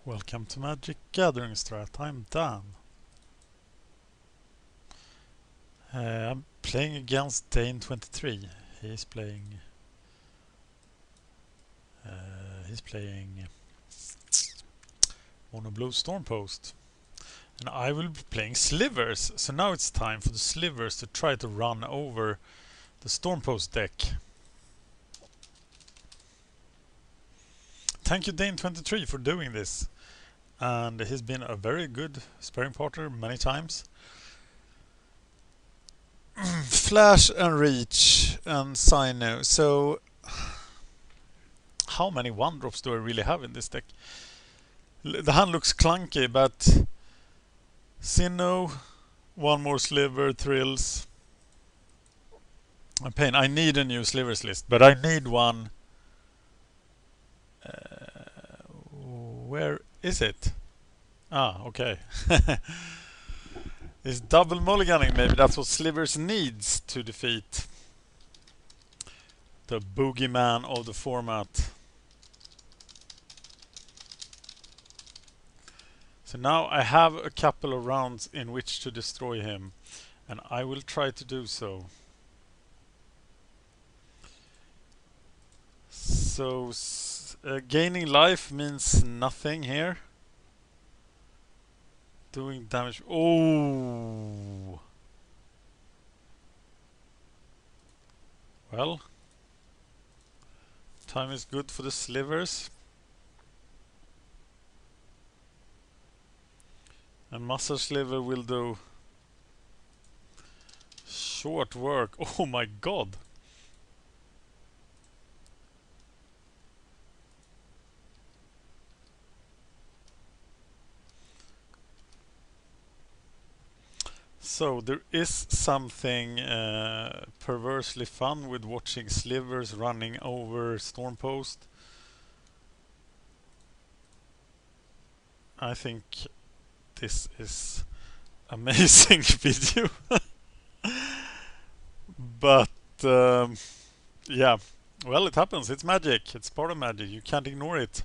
Welcome to MagicGatheringStrat. I'm Dan. I'm playing against Dane23. He's playing. He's playing Mono Blue Stormpost, and I will be playing Slivers. So now it's time for the Slivers to try to run over the Stormpost deck. Thank you, Dane23, for doing this. And he's been a very good sparring partner many times. Flash and Reach and Sino. So how many 1-drops do I really have in this deck? The hand looks clunky, but Sinnoh, one more Sliver, Thrills, and Pain. I need a new Slivers list, but I need one. Where is it? Ah, okay. It's double mulliganing, maybe that's what Slivers needs to defeat the boogeyman of the format. So now I have a couple of rounds in which to destroy him, and I will try to do so. So gaining life means nothing here. Doing damage. Oh! Well, time is good for the Slivers. And Muscle Sliver will do short work. Oh my god! So there is something perversely fun with watching Slivers running over Stormpost. I think this is amazing video. But yeah, well, it happens. It's magic. It's part of magic. You can't ignore it.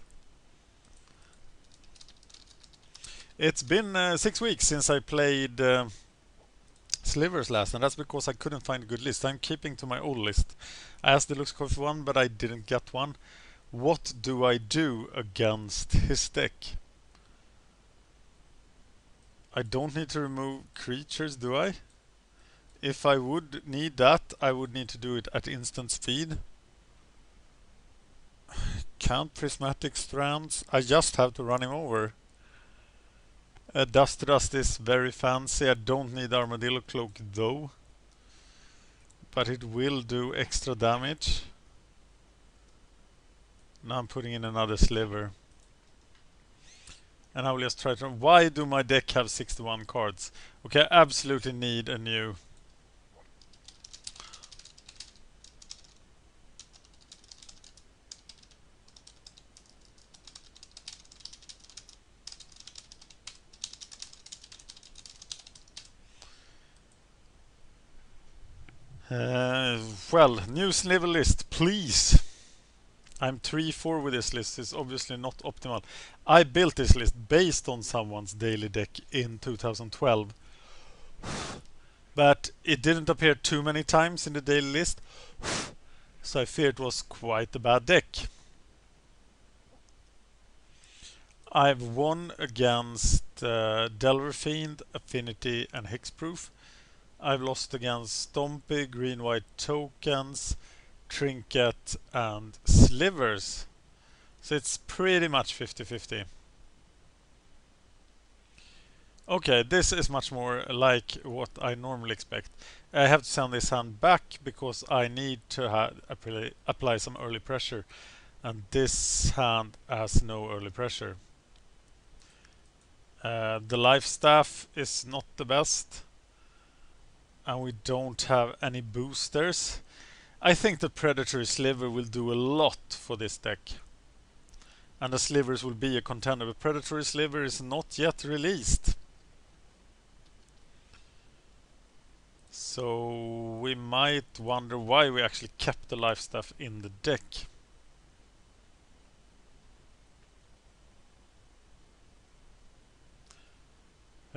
It's been 6 weeks since I played Slivers last, and that's because I couldn't find a good list. I'm keeping to my old list. I asked Deluxeicoff for one, but I didn't get one. What do I do against his deck? I don't need to remove creatures, do I? If I would need that, I would need to do it at instant speed. Can't prismatic strands. I just have to run him over. Dust is very fancy. I don't need Armadillo Cloak though, but it will do extra damage. Now I'm putting in another Sliver, and I will just try to... Why do my deck have 61 cards? Okay, I absolutely need a new... well, new Sliver list, please. I'm 3-4 with this list. It's obviously not optimal. I built this list based on someone's daily deck in 2012. But it didn't appear too many times in the daily list. So I fear it was quite a bad deck. I've won against Delver Fiend, Affinity and Hexproof. I've lost against Stompy, Green-White Tokens, Trinket and Slivers. So it's pretty much 50-50. Okay, this is much more like what I normally expect. I have to send this hand back because I need to apply some early pressure. And this hand has no early pressure. The life staff is not the best. And we don't have any boosters. I think the Predatory Sliver will do a lot for this deck. And the Slivers will be a contender. The Predatory Sliver is not yet released. So we might wonder why we actually kept the life staff in the deck.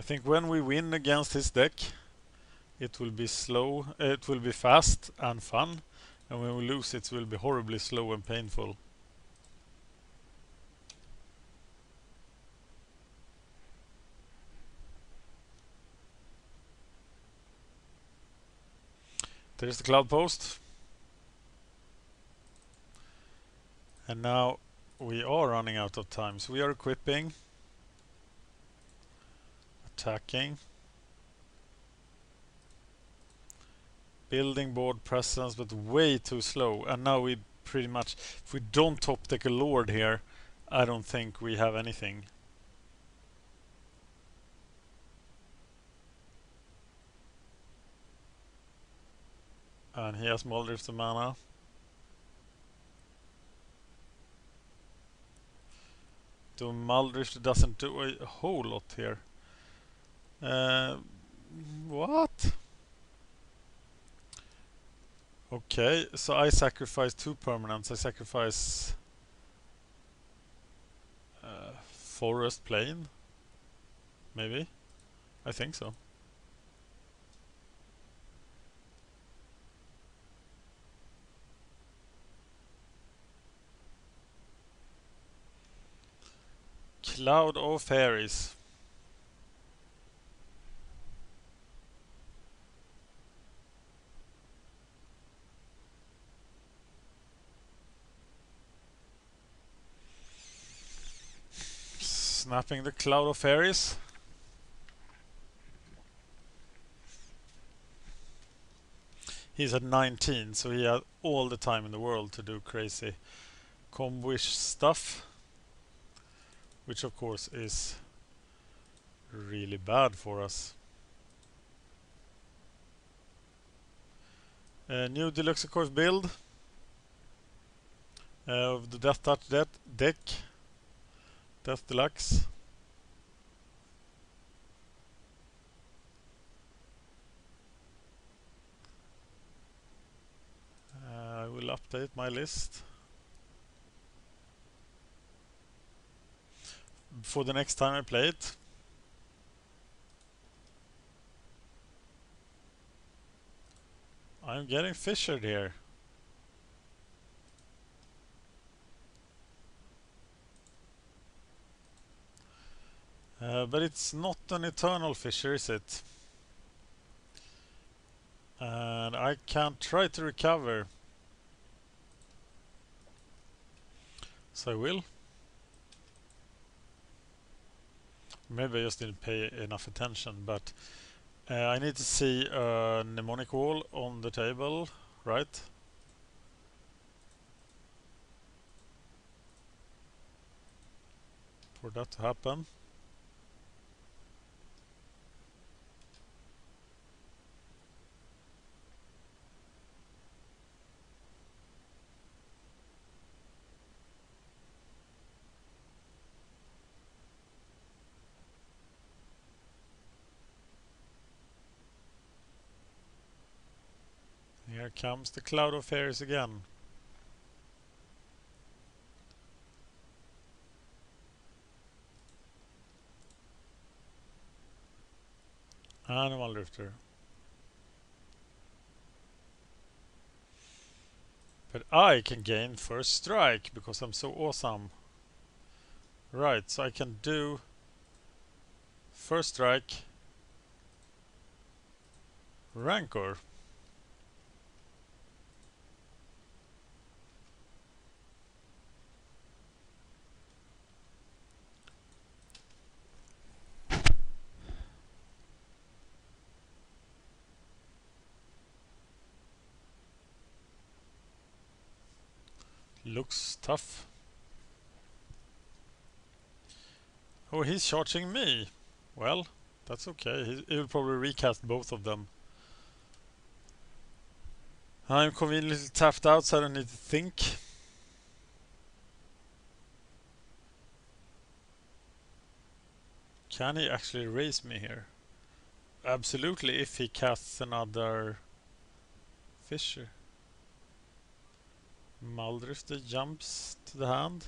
think when we win against his deck, it will be slow, it will be fast and fun, and when we lose it will be horribly slow and painful. There's the Cloud Post. And now we are running out of time, so we are equipping, attacking, building board presence, but way too slow. And now we pretty much, if we don't top deck a Lord here, I don't think we have anything. And he has Muldrift the mana. The Muldrift doesn't do a whole lot here. What? Okay, so I sacrifice 2 permanents. I sacrifice Forest Plain. Maybe? I think so. Cloud of Fairies. Snapping the Cloud of Fairies. He's at 19, so he had all the time in the world to do crazy combo-ish stuff, which of course is really bad for us. New Deluxeicoff build of the Death Touch deck. Death Deluxe. I will update my list for the next time I play it. I'm getting fissured here. But it's not an eternal fissure, is it? And I can't try to recover. So I will. Maybe I just didn't pay enough attention, but I need to see a mnemonic wall on the table, right? For that to happen. Here comes the Cloud of Fairies again. Animal Drifter. But I can gain first strike because I'm so awesome. Right, so I can do first strike, Rancor. Looks tough. Oh, he's charging me. Well, that's okay. He'll probably recast both of them. I'm conveniently tapped out, so I don't need to think. Can he actually raise me here? Absolutely, if he casts another Fissure. Muldrifter jumps to the hand.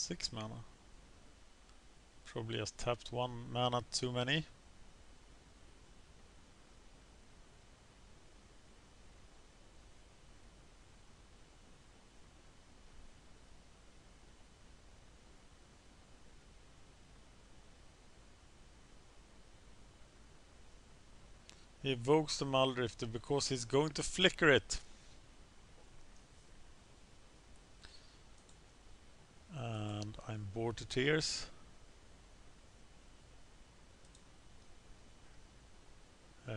6 mana. Probably just tapped 1 mana too many. He evokes the Muldrifter because he's going to flicker it. And I'm bored to tears.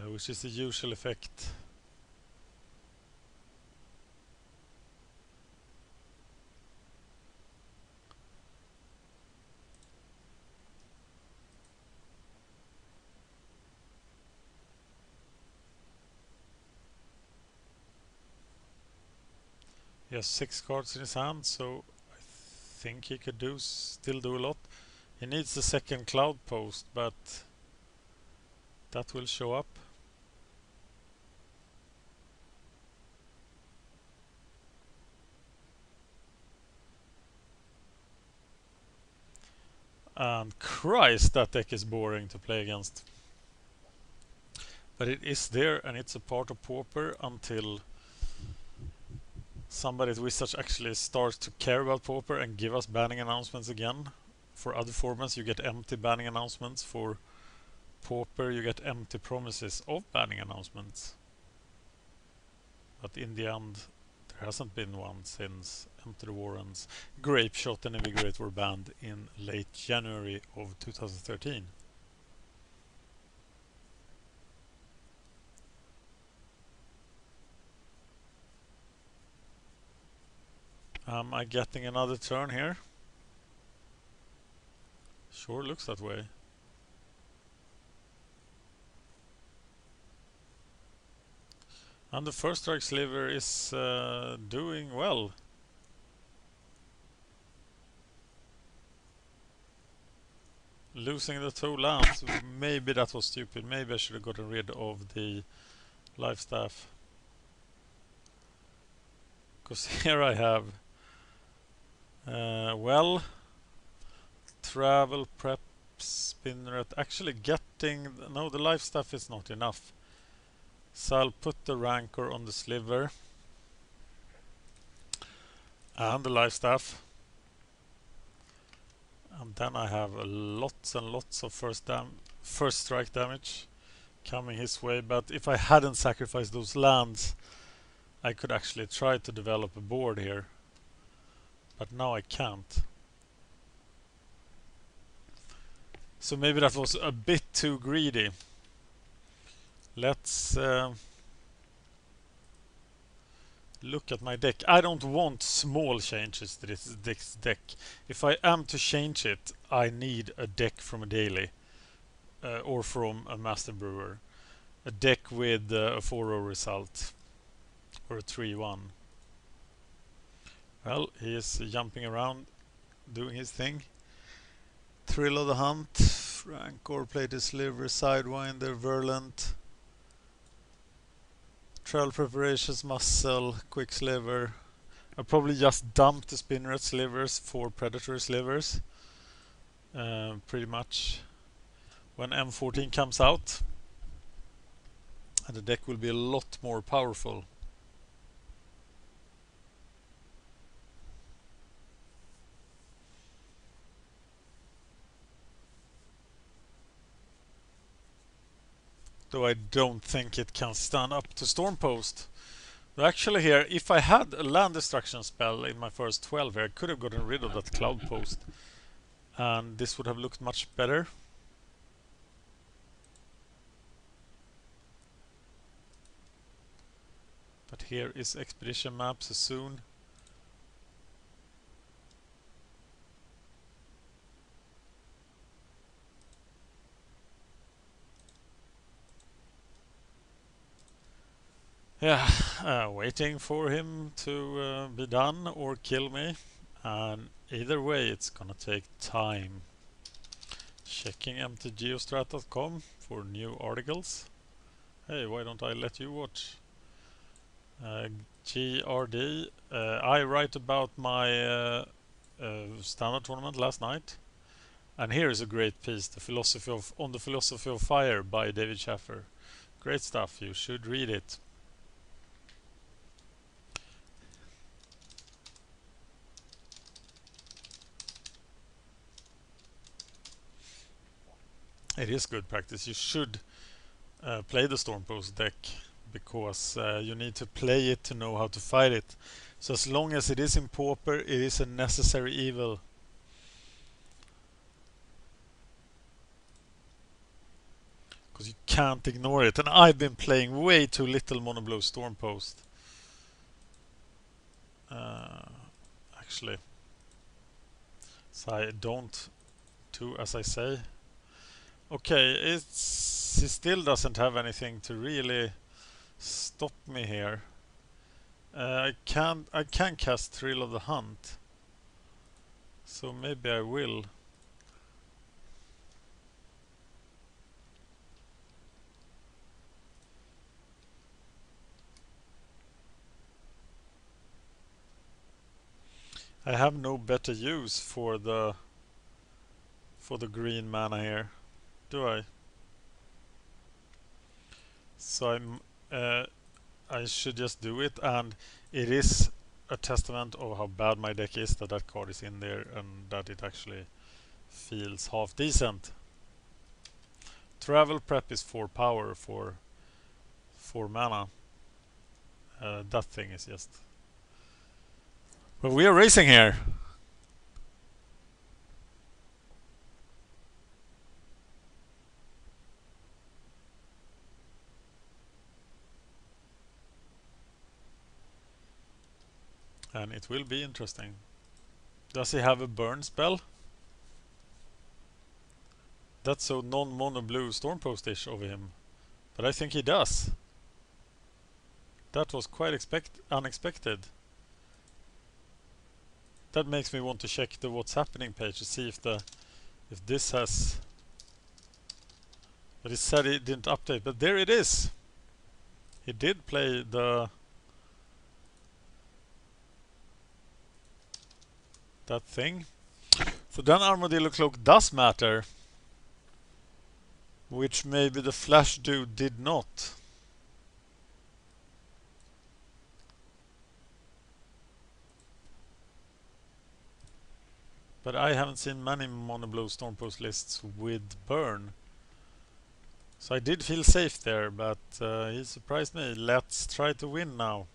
Which is the usual effect. He has 6 cards in his hand, so I think he could still do a lot. He needs the second Cloud Post, but that will show up. And Christ, that deck is boring to play against. But it is there, and it's a part of Pauper until somebody at Wizards actually starts to care about Pauper and give us banning announcements again. For other formats you get empty banning announcements. For Pauper you get empty promises of banning announcements. But in the end there hasn't been one since Enter the Warrens, Grape Shot and Invigorate were banned in late January of 2013. Am I getting another turn here? Sure looks that way. And the first strike Sliver is doing well. Losing the 2 lands, maybe that was stupid. Maybe I should have gotten rid of the life staff. Because here I have well, travel, prep, spinneret. Actually getting... No, the life staff is not enough. So I'll put the Rancor on the Sliver. And the life staff. And then I have lots and lots of first strike damage coming his way. But if I hadn't sacrificed those lands, I could actually try to develop a board here. But now I can't. So maybe that was a bit too greedy. Let's look at my deck. I don't want small changes to this deck. If I am to change it, I need a deck from a daily. Or from a master brewer. A deck with a 4-0 result. Or a 3-1. Well, he is jumping around, doing his thing. Thrill of the Hunt. Rancor played the Sliver, Sidewinder, Verlant. Travel Preparations, Muscle, Quick Sliver. I'll probably just dump the Spinneret Slivers for Predator Slivers. Pretty much. When M14 comes out. And the deck will be a lot more powerful. Though I don't think it can stand up to Stormpost. But actually here, if I had a land destruction spell in my first 12 here, I could have gotten rid of that Cloud Post. And this would have looked much better. But here is Expedition Map so soon. Yeah, waiting for him to be done or kill me. And either way, it's gonna take time. Checking mtgostrat.com for new articles. Hey, why don't I let you watch? GRD. I write about my standard tournament last night. And here is a great piece, On the Philosophy of Fire by David Schaffer. Great stuff, you should read it. It is good practice. You should play the Stormpost deck because you need to play it to know how to fight it. So as long as it is in Pauper, it is a necessary evil. Because you can't ignore it. And I've been playing way too little Mono Blue Stormpost. Actually. So I don't do as I say. Okay, he still doesn't have anything to really stop me here. I can cast Thrill of the Hunt. So maybe I will. I have no better use for the green mana here, do I? So I should just do it, and it is a testament of how bad my deck is that that card is in there and that it actually feels half decent. Travel Prep is 4 power for 4 mana. That thing is just... But we are racing here. And it will be interesting. Does he have a burn spell? That's so non-mono blue Stormpost-ish of him. But I think he does. That was quite unexpected. That makes me want to check the what's happening page to see if this has... But he said he didn't update, but there it is. He did play that thing. So then Armadillo Cloak does matter. Which maybe the Flash dude did not. But I haven't seen many Mono Blue Stormpost lists with burn. So I did feel safe there, but he surprised me. Let's try to win now.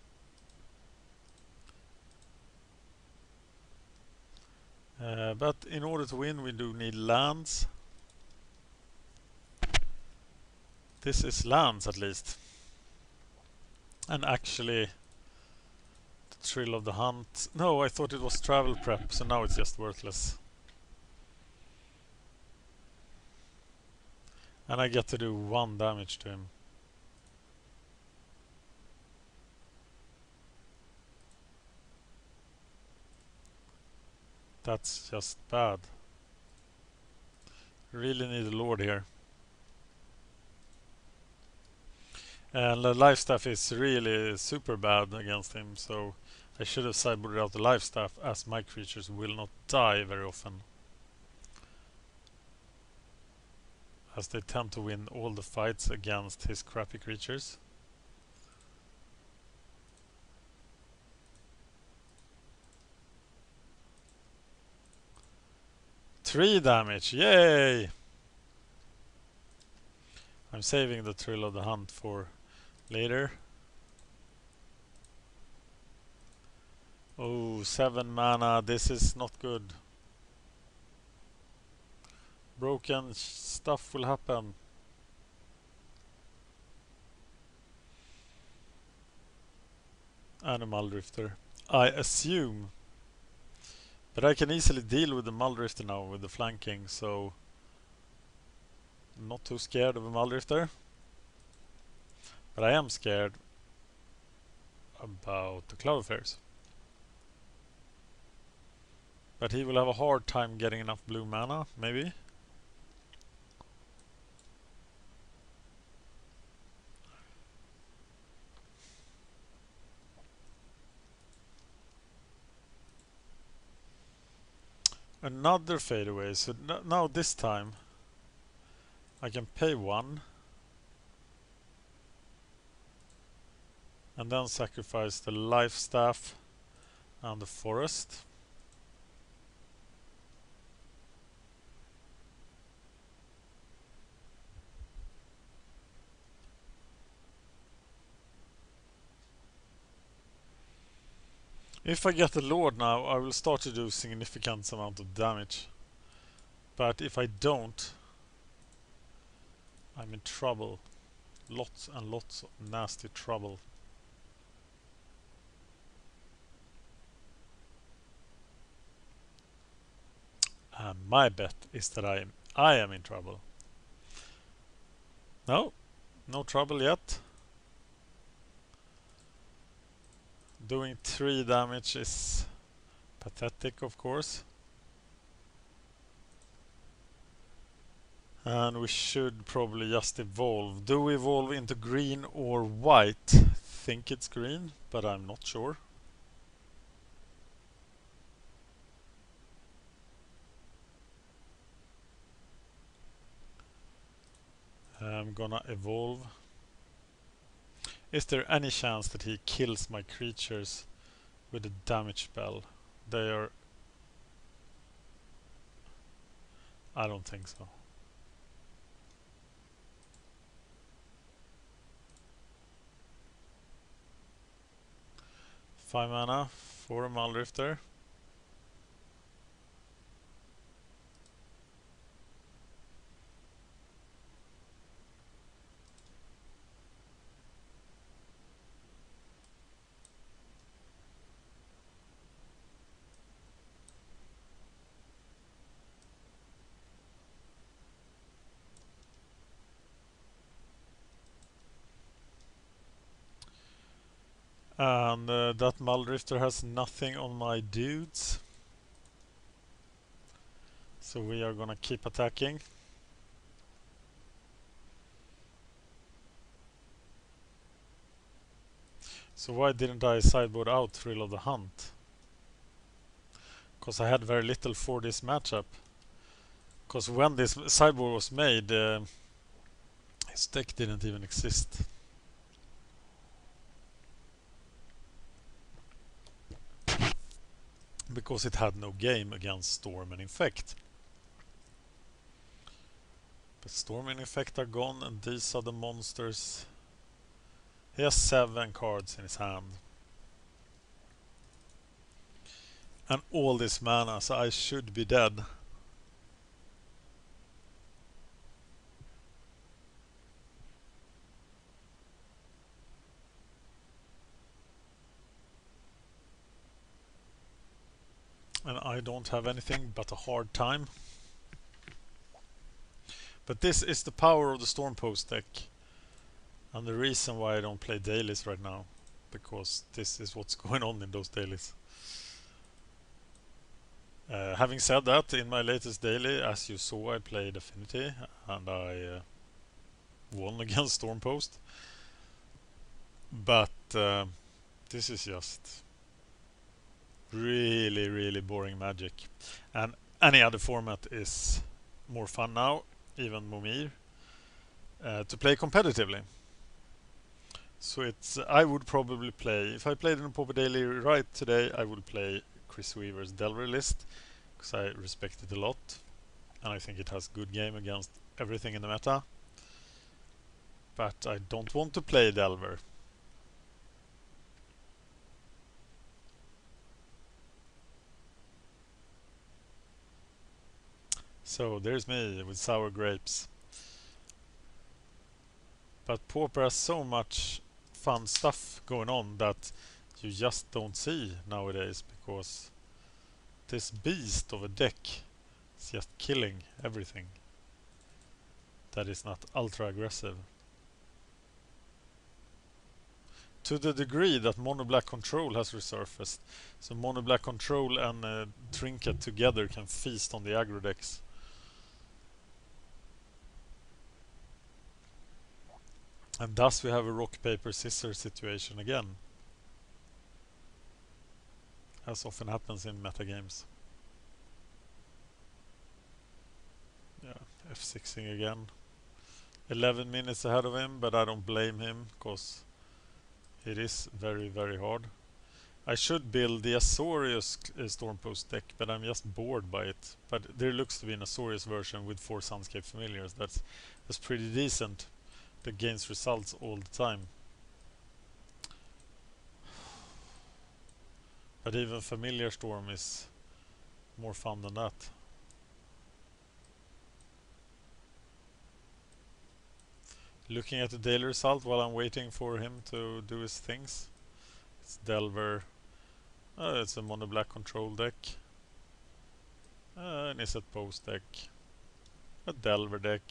But in order to win, we do need lands. This is lands at least. And actually, the Thrill of the Hunt. No, I thought it was Travel Prep, so now it's just worthless. And I get to do 1 damage to him. That's just bad. Really need a Lord here. And the life staff is really super bad against him, so I should have sideboarded out the life staff, as my creatures will not die very often. As they tend to win all the fights against his crappy creatures. Three damage, yay! I'm saving the Thrill of the Hunt for later. Oh, 7 mana, this is not good. Broken stuff will happen. Animal Drifter, I assume. But I can easily deal with the Muldrifter now with the flanking, so not too scared of a Muldrifter. But I am scared about the Cloud Fairies. But he will have a hard time getting enough blue mana, maybe. Another fadeaway. So now this time I can pay 1 and then sacrifice the life staff and the forest. If I get the Lord now, I will start to do significant amount of damage. But if I don't, I'm in trouble. Lots and lots of nasty trouble. And my bet is that I am in trouble. No, no trouble yet. Doing 3 damage is pathetic, of course. And we should probably just evolve. Do we evolve into green or white? Think it's green, but I'm not sure. I'm gonna evolve. Is there any chance that he kills my creatures with a damage spell? They are... I don't think so. Five mana for a Muldrifter. And that Muldrifter has nothing on my dudes. So we are gonna keep attacking. So why didn't I sideboard out Thrill of the Hunt? Because I had very little for this matchup. Because when this sideboard was made, his deck didn't even exist. Because it had no game against Storm and Infect. But Storm and Infect are gone, and these are the monsters. He has 7 cards in his hand. And all this mana, so I should be dead. And I don't have anything but a hard time. But this is the power of the Stormpost deck. And the reason why I don't play dailies right now. Because this is what's going on in those dailies. Having said that, in my latest daily, as you saw, I played Affinity. And I won against Stormpost. But this is just really, really boring Magic. And any other format is more fun now, even Momir, to play competitively. So it's I would probably play, if I played in a Pauper Daily right today, I would play Chris Weaver's Delver list, because I respect it a lot, and I think it has good game against everything in the meta. But I don't want to play Delver. So there's me with sour grapes. But Pauper has so much fun stuff going on that you just don't see nowadays, because this beast of a deck is just killing everything that is not ultra aggressive. To the degree that Mono Black Control has resurfaced. So Mono Black Control and Trinket together can feast on the aggro decks. And thus we have a rock, paper, scissors situation again. As often happens in metagames. Yeah, F6ing again. 11 minutes ahead of him, but I don't blame him, because it is very, very hard. I should build the Azorius Stormpost deck, but I'm just bored by it. But there looks to be an Azorius version with 4 Sunscape Familiars. That's pretty decent. That gains results all the time. But even Familiar Storm is more fun than that. Looking at the daily result while I'm waiting for him to do his things. It's Delver. It's a Mono Black control deck. An Izzet Post deck. A Delver deck.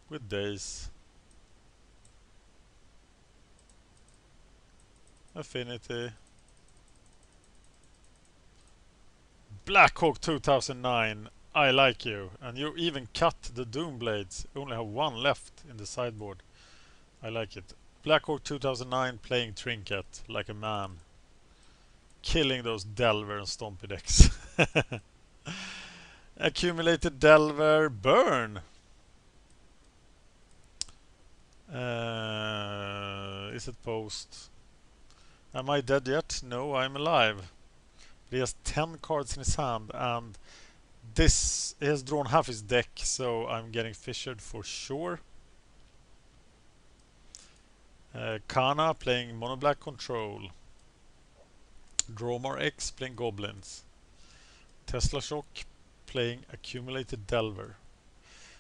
With Days. Affinity. Blackhawk 2009. I like you. And you even cut the Doom Blades. You only have one left in the sideboard. I like it. Blackhawk 2009 playing Trinket like a man. Killing those Delver and Stompy decks. Accumulated Delver. Burn. Is it Post? Am I dead yet? No, I'm alive. He has 10 cards in his hand, and this he has drawn half his deck, so I'm getting fissured for sure. Kana playing Mono Black Control. Dromar X playing Goblins. Tesla Shock playing Accumulated Delver.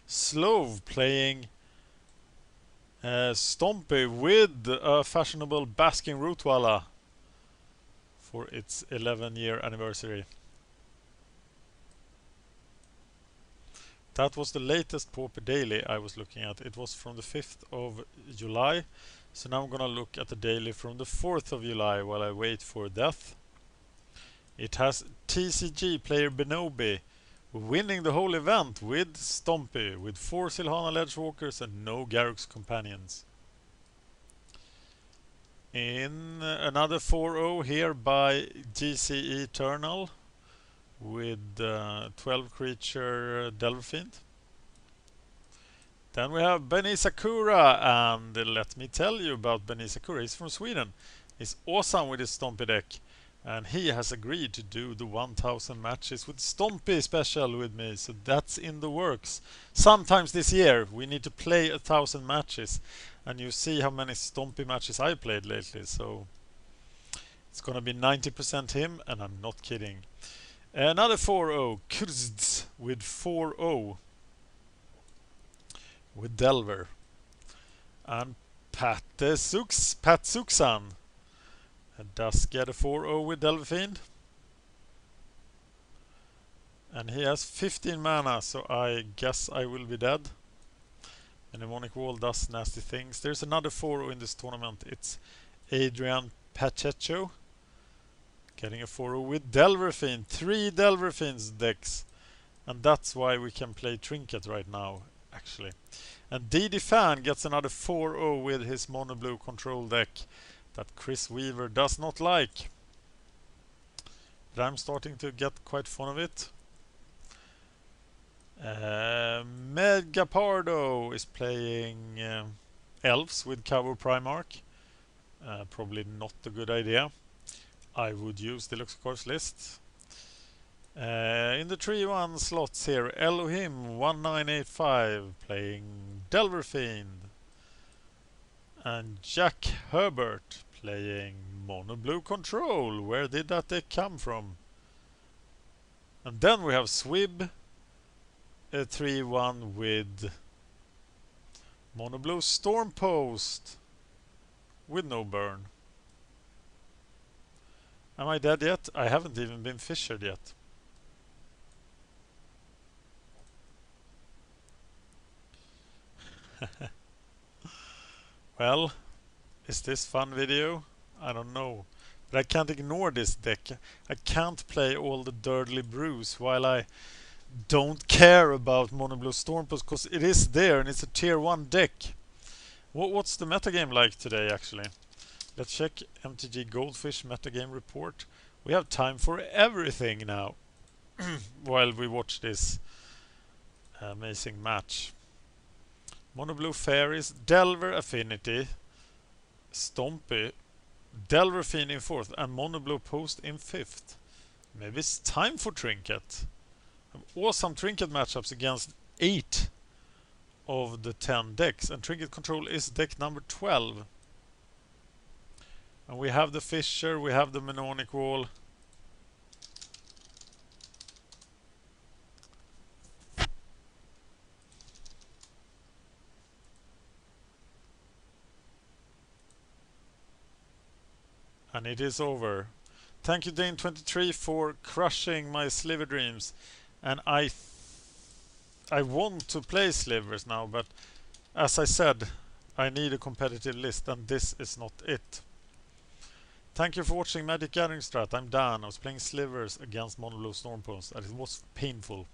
Slove playing Stompy with a fashionable Basking Rootwalla for its 11-year anniversary. That was the latest Pauper Daily I was looking at. It was from the 5th of July. So now I'm gonna look at the daily from the 4th of July while I wait for death. It has TCG player Benobi winning the whole event with Stompy, with 4 Silhana Ledgewalkers and no Garruk's Companions. In another 4-0 here by GC Eternal with 12 creature Delverfiend. Then we have Benny Sakura, and let me tell you about Benny Sakura. He's from Sweden. He's awesome with his Stompy deck, and he has agreed to do the 1000 matches with Stompy special with me, so that's in the works. Sometimes this year we need to play 1000 matches, and you see how many Stompy matches I played lately, so it's gonna be 90% him, and I'm not kidding. Another 4-0, Kurzds with 4-0 with Delver, and Pat Suxan does get a 4-0 with Delverfiend, and he has 15 mana, so I guess I will be dead. And Mnemonic Wall does nasty things. There's another 4-0 in this tournament. It's Adrian Pacheco getting a 4-0 with Delverfiend. 3 Delverfiends decks, and that's why we can play Trinket right now, actually. And DD Fan gets another 4-0 with his Mono Blue control deck that Chris Weaver does not like. But I'm starting to get quite fond of it. Megapardo is playing Elves with Cover Primarch. Probably not a good idea. I would use Deluxeicoff's list. In the 3-1 slots here, Elohim 1985 playing Delverfiend, and Jack Herbert playing Mono Blue Control. Where did that deck come from? And then we have Swib, a 3-1 with Mono Blue Stormpost with no burn. Am I dead yet? I haven't even been fissured yet. Well, is this fun video? I don't know. But I can't ignore this deck. I can't play all the Dirtly Brews while I don't care about Mono Blue Stormpost, because it is there and it's a tier 1 deck. What's the metagame like today, actually? Let's check MTG Goldfish metagame report. We have time for everything now while we watch this amazing match. Mono Blue Fairies, Delver Affinity, Stompy, Delver Fiend in 4th, and Mono Blue Post in 5th. Maybe it's time for Trinket. Awesome Trinket matchups against 8 of the 10 decks, and Trinket Control is deck number 12. And we have the Fissure, we have the Mnemonic Wall. And it is over. Thank you Dane23 for crushing my Sliver dreams. And I want to play Slivers now, but as I said, I need a competitive list and this is not it. Thank you for watching MagicGatheringStrat. I'm Dan. I was playing Slivers against Mono Blue Stormpost and it was painful.